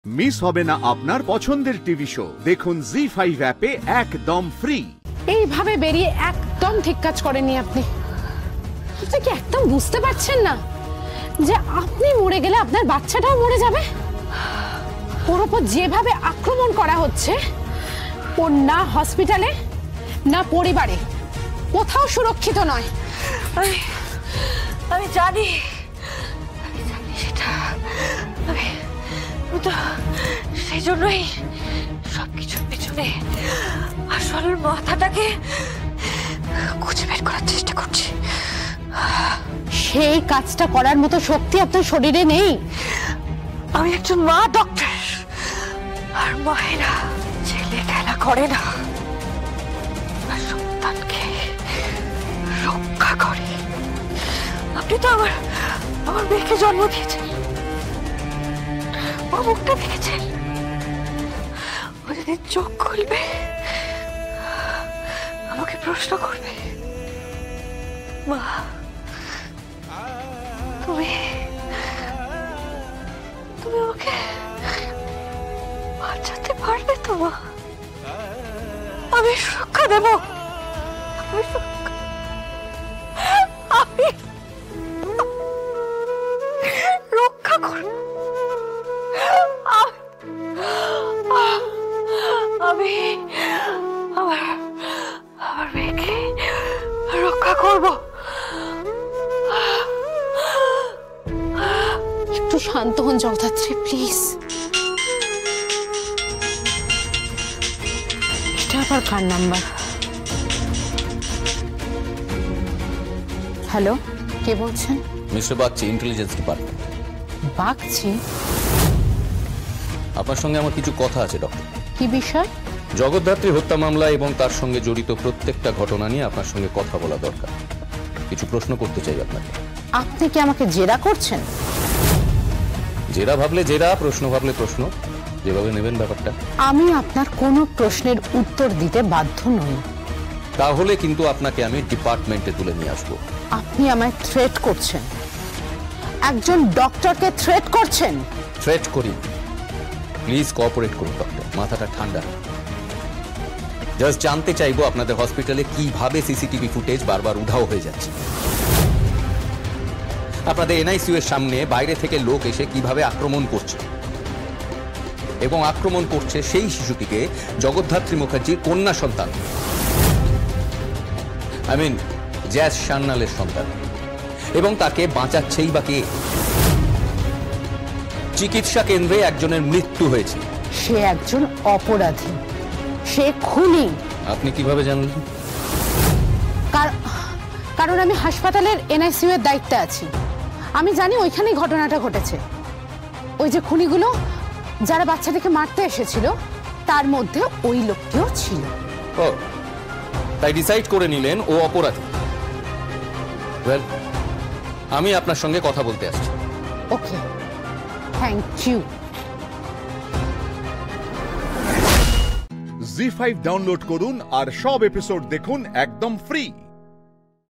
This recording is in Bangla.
মিস হবে না আপনার পছন্দের টিভি শো। দেখুন জি5 অ্যাপে একদম ফ্রি। এইভাবে বেরিয়ে একদম ঠিক কাজ করেননি আপনি। আপনি কি একদম বুঝতে পারছেন না যে আপনি মরে গেলে আপনার বাচ্চাটাও মরে যাবে? ওর উপর যেভাবে আক্রমণ করা হচ্ছে, ও না হসপিটালে না পরিবারে কোথাও সুরক্ষিত নয়। আমি জানি সেটা। আমি তো সেই জন্যই সবকিছুর পিছনে আসল মাথাটাকে খুঁজে বের করার চেষ্টা করছি। সেই কাজটা করার মতো শক্তি আপনার শরীরে নেই। আমি একজন মা ডক্টর, আর মায়েরা ছেলে খেলা করে না, সন্তানকে রক্ষা করে। আপনি তো আমার মেয়েকে জন্ম দিয়েছেন, ও মুখটা দেখেছেন। ও যদি চোখ খুলবে আমাকে প্রশ্ন করবে, মা তুমি ওকে বাঁচাতে পারবে তো? মা, আমি সুরক্ষা দেব, আমি রক্ষা করব। আমি আমার মেয়েকে রক্ষা করব। একটু শান্ত হন জগদ্ধাত্রী, প্লিজ। এটা আবার কার নাম্বার? হ্যালো, কে বলছেন? Mister Bagchi, intelligence department. Bagchi? আপনার সঙ্গে আমার কিছু কথা আছে ডক্টর। কি বিষয়? জগদ্ধাত্রী হত্যা মামলা এবং তার সঙ্গে জড়িত প্রত্যেকটা ঘটনা নিয়ে আপনার সঙ্গে কথা বলা দরকার। কিছু প্রশ্ন করতে চাই আপনাকে। আপনি কি আমাকে জেরা করছেন? জেরা ভাবলে জেরা, প্রশ্ন ভাবলে প্রশ্ন, যেভাবে নেবেন ব্যাপারটা। আমি আপনার কোনো প্রশ্নের উত্তর দিতে বাধ্য নই। তাহলে কিন্তু আপনাকে আমি ডিপার্টমেন্টে তুলে নিয়ে আসবো। আপনি আমায় থ্রেট করছেন, একজন ডক্টরকে থ্রেট করছেন। থ্রেট করি, প্লিজ কোঅপারেট করুন ডক্টর, মাথাটা ঠান্ডা। জাস্ট জানতে চাইবো আপনাদের হসপিটালে কিভাবে সিসিটিভি ফুটেজ বারবার উধাও হয়ে যাচ্ছে। আপনাদের এনআইসিইউ এর সামনে বাইরে থেকে লোক এসে কিভাবে আক্রমণ করছে, এবং আক্রমণ করছে সেই শিশুটিকে জগদ্ধাত্রী মুখার্জির কন্যা সন্তান, জ্যাজ সান্যালের সন্তান, এবং তাকে বাঁচাচ্ছেই বা কে? চিকিৎসা কেন্দ্রে একজনের মৃত্যু হয়েছে। সে একজন অপরাধী, সে খুনি। আপনি কিভাবে জানলেন? কারণ আমি হাসপাতালের এনআইসিইউ এর দায়িত্বে আছি। আমি জানি ওইখানেই ঘটনাটা ঘটেছে। ওই যে খুনিগুলো যারা বাচ্চাটাকে মারতে এসেছিল, তার মধ্যে ওই লোকটিও ছিল। ও, তাই ডিসাইড করে নিলেন ও অপরাধী। ওয়েল, আমি আপনার সঙ্গে কথা বলতে আসছি। ওকে, থ্যাংক ইউ। জি5 ডাউনলোড করুন আর সব এপিসোড দেখুন একদম ফ্রি।